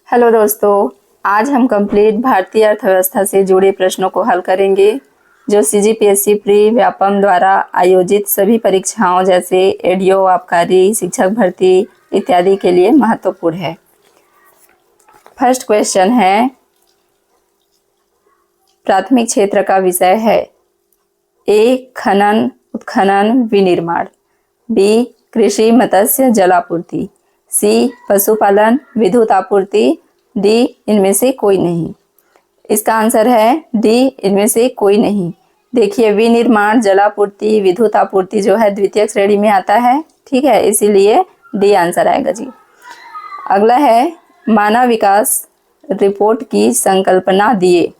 Hello दोस्तों, आज हम कंप्लीट भारतीय अर्थव्यवस्था से जुड़े प्रश्नों को हल करेंगे जो सीजीपीएससी प्री व्यापम द्वारा आयोजित सभी परीक्षाओं जैसे एडीओ, आबकारी, शिक्षक भर्ती इत्यादि के लिए महत्वपूर्ण है। फर्स्ट क्वेश्चन है, प्राथमिक क्षेत्र का विषय है ए खनन, उत्खनन, विनिर्माण, बी कृषि, मत्स्य, जलापूर्ति, सी पशुपालन, विद्युत आपूर्ति, डी इनमें से कोई नहीं। इसका आंसर है डी इनमें से कोई नहीं। देखिए, विनिर्माण, जलापूर्ति, विद्युत आपूर्ति जो है द्वितीय श्रेणी में आता है, ठीक है, इसीलिए डी आंसर आएगा जी। अगला है, मानव विकास रिपोर्ट की संकल्पना दिए।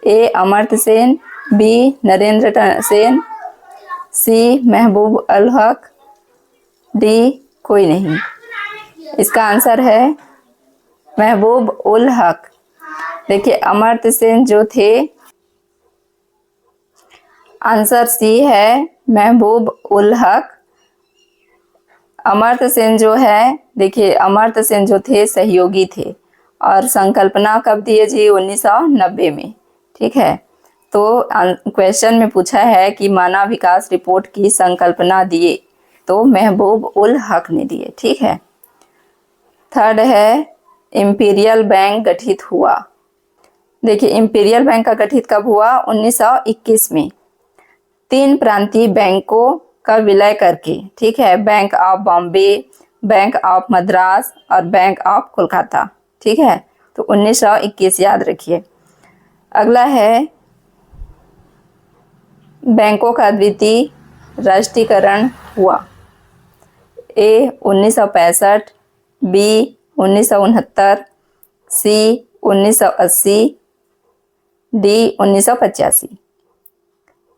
ए अमर्त्य सेन, बी नरेंद्र सेन, सी महबूब अल हक, डी कोई नहीं। इसका आंसर है महबूब उल हक। देखिए, अमर्त्य सेन जो थे, आंसर सी है महबूब उल हक। अमर्त्य सेन जो है, देखिए अमर्त्य सेन जो थे सहयोगी थे और संकल्पना कब दिए जी? 1990 में, ठीक है। तो क्वेश्चन में पूछा है कि मानव विकास रिपोर्ट की संकल्पना दिए, तो महबूब उल हक ने दिए, ठीक है। थर्ड है, इंपीरियल बैंक गठित हुआ। देखिए, इंपीरियल बैंक का गठित कब हुआ? 1921 में, 3 प्रांतीय बैंकों का विलय करके, ठीक है, bank of Bombay, bank of Madras और बैंक ऑफ कोलकाता, ठीक है। तो 1921 याद रखिए। अगला है, बैंकों का द्वितीय राष्ट्रीयकरण हुआ। ए 1965, बी 1969, सी 1980, डी 1985।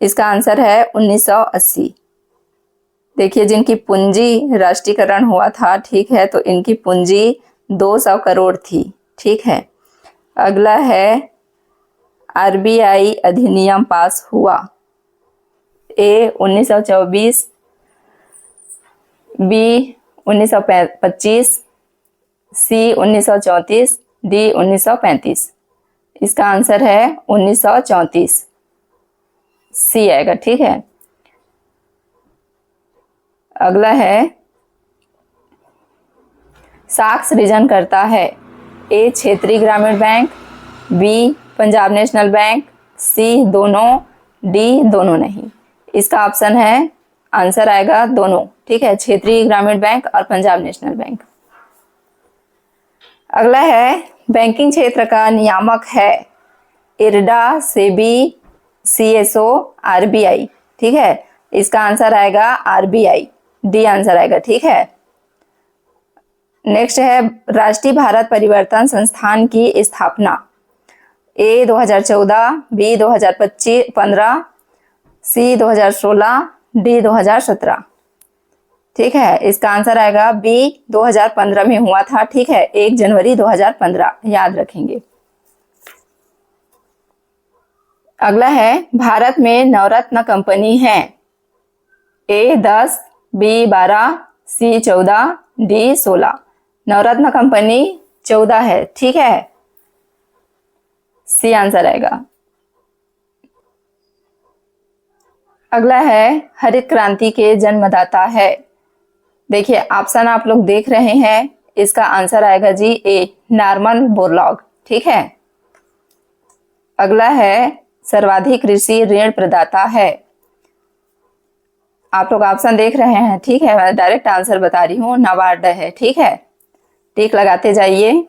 इसका आंसर है 1980। देखिए, जिनकी पूंजी राष्ट्रीयकरण हुआ था, ठीक है, तो इनकी पूंजी 200 करोड़ थी, ठीक है। अगला है, आरबीआई अधिनियम पास हुआ। ए 1924, बी 1925, सी 1934, डी 1935। इसका आंसर है 1934, सी आएगा, ठीक है। अगला है, साख सृजन करता है। ए क्षेत्रीय ग्रामीण bank, B Punjab national bank, C दोनों, डी दोनों नहीं। इसका ऑप्शन है, आंसर आएगा दोनों, ठीक है, क्षेत्रीय ग्रामीण बैंक और पंजाब नेशनल बैंक। अगला है, बैंकिंग क्षेत्र का नियामक है इरडा, सेबी, सीएसओ, आरबीआई, ठीक है। इसका आंसर आएगा आरबीआई, डी आंसर आएगा, ठीक है। नेक्स्ट है, राष्ट्रीय भारत परिवर्तन संस्थान की स्थापना। ए 2014, बी 2015, सी 2016, डी 2017, ठीक है। इसका आंसर आएगा बी 2015 में हुआ था, ठीक है, 1 जनवरी 2015, याद रखेंगे। अगला है, भारत में नवरत्न कंपनी है। ए 10, बी 12, सी 14, डी 16। नवरत्न कंपनी 14 है, ठीक है, सी आंसर आएगा। अगला है, हरित क्रांति के जन्मदाता है। देखिए, ऑप्शन आप लोग देख रहे हैं, इसका आंसर आएगा जी ए नॉर्मन बोरलॉग, ठीक है। अगला है, सर्वाधिक कृषि ऋण प्रदाता है। आप लोग ऑप्शन देख रहे हैं, ठीक है, मैं डायरेक्ट आंसर बता रही हूँ, नाबार्ड है, ठीक है, टिक लगाते जाइए।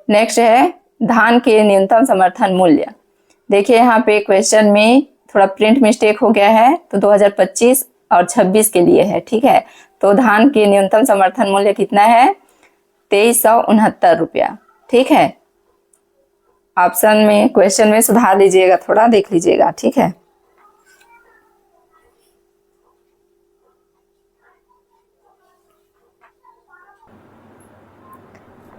नेक्स्ट है, धान के न्यूनतम समर्थन मूल्य। देखिए, यहाँ पे क्वेश्चन में थोड़ा प्रिंट मिस्टेक हो गया है, तो 2025 और 26 के लिए है, ठीक है। तो धान के न्यूनतम समर्थन मूल्य कितना है? 2369 रुपया, ठीक है। ऑप्शन में, क्वेश्चन में सुधार लीजिएगा, थोड़ा देख लीजिएगा, ठीक है।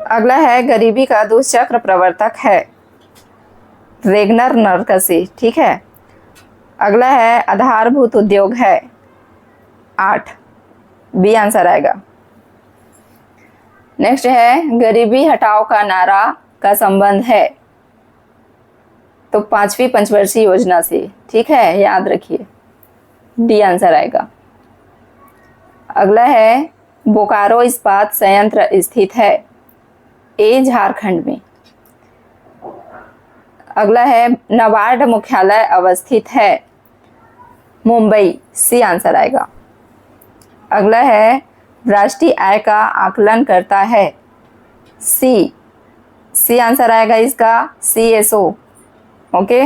अगला है, गरीबी का दुष्चक्र प्रवर्तक है रेगनर नरकसी, ठीक है। अगला है, आधारभूत उद्योग है 8, बी आंसर आएगा। नेक्स्ट है गरीबी हटाओ का नारा का संबंध है, तो 5वीं पंचवर्षीय योजना से। ठीक है, याद रखिए, डी आंसर आएगा। अगला है बोकारो इस्पात संयंत्र स्थित है, ए झारखंड में। अगला है नाबार्ड मुख्यालय अवस्थित है, मुंबई, सी आंसर आएगा। अगला है राष्ट्रीय आय का आकलन करता है, सी आंसर आएगा इसका, CSO। ओके।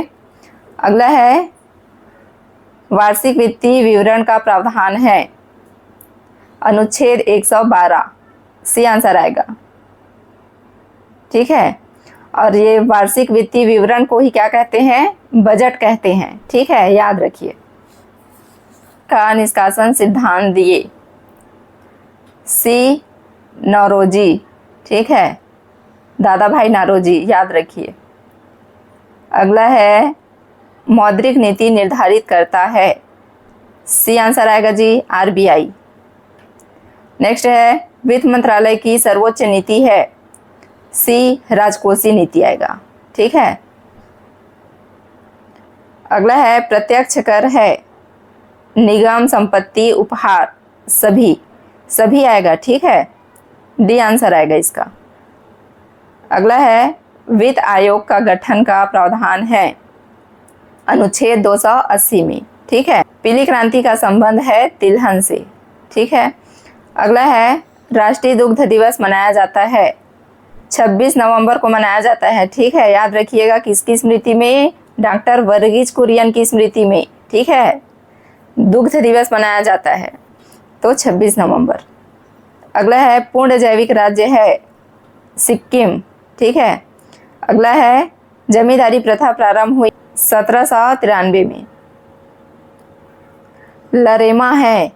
अगला है वार्षिक वित्तीय विवरण का प्रावधान है, अनुच्छेद 112, सी आंसर आएगा। ठीक है, और ये वार्षिक वित्तीय विवरण को ही क्या कहते हैं, बजट कहते हैं। ठीक है, याद रखिए। का निष्कासन सिद्धांत दिए, सी नौरोजी। ठीक है, दादा भाई नौरोजी, याद रखिए। अगला है मौद्रिक नीति निर्धारित करता है, सी आंसर आएगा जी, RBI। नेक्स्ट है वित्त मंत्रालय की सर्वोच्च नीति है, सी राजकोषीय नीति आएगा। ठीक है। अगला है प्रत्यक्ष कर है, निगम, संपत्ति, उपहार, सभी आएगा। ठीक है, डी आंसर आएगा इसका। अगला है वित्त आयोग का गठन का प्रावधान है, अनुच्छेद 280 में। ठीक है, पीली क्रांति का संबंध है तिलहन से। ठीक है। अगला है राष्ट्रीय दुग्ध दिवस मनाया जाता है, 26 नवंबर को मनाया जाता है। ठीक है, याद रखिएगा किसकी स्मृति में, डॉक्टर वर्गीज कुरियन की स्मृति में। ठीक है, दुग्ध दिवस मनाया जाता है, तो 26 नवंबर। अगला है पूर्ण जैविक राज्य है, सिक्किम। ठीक है। अगला है जमींदारी प्रथा प्रारंभ हुई 1793 में। लरेमा है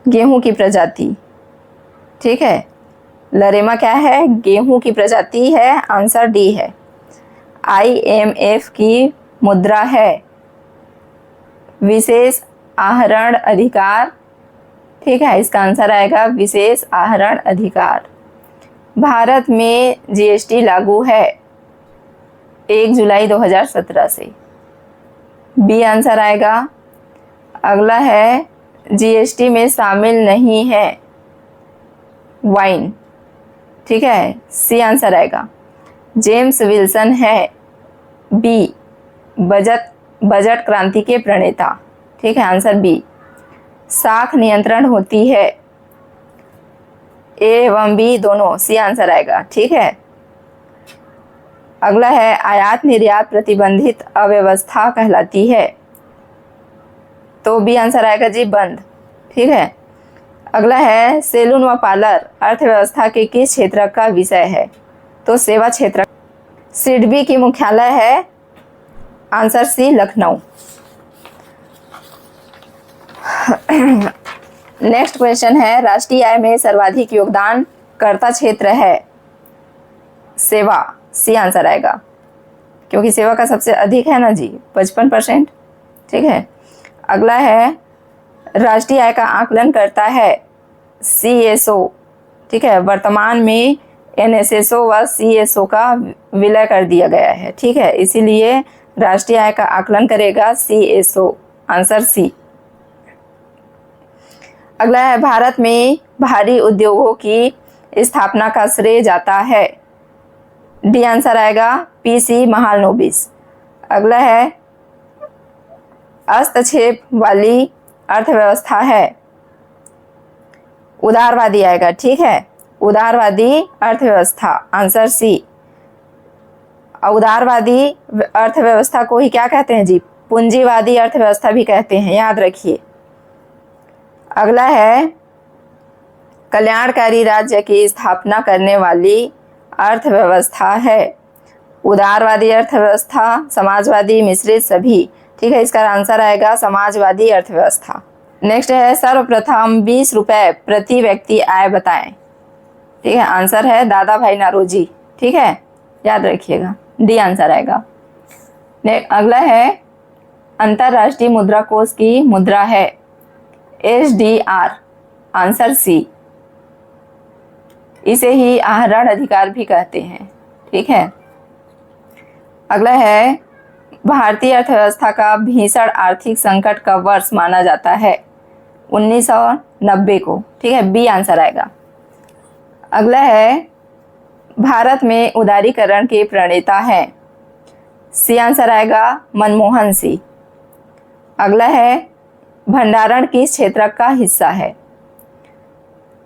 गेहूं की प्रजाति। ठीक है, लरेमा क्या है, गेहूं की प्रजाति है, आंसर डी है। IMF की मुद्रा है विशेष आहरण अधिकार। ठीक है, इसका आंसर आएगा विशेष आहरण अधिकार। भारत में GST लागू है 1 जुलाई 2017 से, बी आंसर आएगा। अगला है GST में शामिल नहीं है वाइन। ठीक है, सी आंसर आएगा। जेम्स विल्सन है, बी बजट क्रांति के प्रणेता। ठीक है, आंसर बी। साख नियंत्रण होती है, ए एवं बी दोनों, सी आंसर आएगा। ठीक है। अगला है आयात निर्यात प्रतिबंधित अव्यवस्था कहलाती है, तो बी आंसर आएगा जी, बंद। ठीक है। अगला है सैलून व पार्लर अर्थव्यवस्था के किस क्षेत्र का विषय है, तो सेवा क्षेत्र। सिडबी की मुख्यालय है, answer C, Lucknow. Next question है राष्ट्रीय आय में सर्वाधिक योगदान कर्ता क्षेत्र है, सेवा, सी आंसर आएगा, क्योंकि सेवा का सबसे अधिक है ना जी, 55%। ठीक है। अगला है राष्ट्रीय आय का आकलन करता है, CSO। ठीक है, वर्तमान में NSSO व CSO का विलय कर दिया गया है। ठीक है, इसीलिए राष्ट्रीय आय का आकलन करेगा CSO, आंसर सी। अगला है भारत में भारी उद्योगों की स्थापना का श्रेय जाता है, डी आंसर आएगा, PC महालनोबिस। अगला है हस्तक्षेप वाली अर्थव्यवस्था है, उदारवादी आएगा। ठीक है, उदारवादी अर्थव्यवस्था, आंसर सी। उदारवादी अर्थव्यवस्था को ही क्या कहते हैं जी, पूंजीवादी अर्थव्यवस्था भी कहते हैं, याद रखिए। अगला है कल्याणकारी राज्य की स्थापना करने वाली अर्थव्यवस्था है, उदारवादी अर्थव्यवस्था, समाजवादी, मिश्रित, सभी। ठीक है, इसका आंसर आएगा समाजवादी अर्थव्यवस्था। नेक्स्ट है सर्वप्रथम 20 रुपए प्रति व्यक्ति आय बताएं। ठीक है, आंसर है दादा भाई नौरोजी। ठीक है, याद रखिएगा, डी आंसर आएगा। अगला है अंतरराष्ट्रीय मुद्रा कोष की मुद्रा है, SDR, आंसर सी। इसे ही आहरण अधिकार भी कहते हैं। ठीक है। अगला है, भारतीय अर्थव्यवस्था का भीषण आर्थिक संकट का वर्ष माना जाता है 1990 को। ठीक है, बी आंसर आएगा। अगला है, भारत में उदारीकरण के प्रणेता हैं। सी आंसर आएगा मनमोहन सिंह। अगला है, भंडारण किस क्षेत्र का हिस्सा है?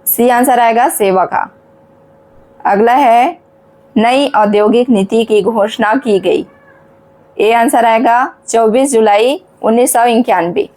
सी आंसर आएगा सेवा का। अगला है, नई औद्योगिक नीति की घोषणा की गई। ए आंसर आएगा 24 जुलाई 1991।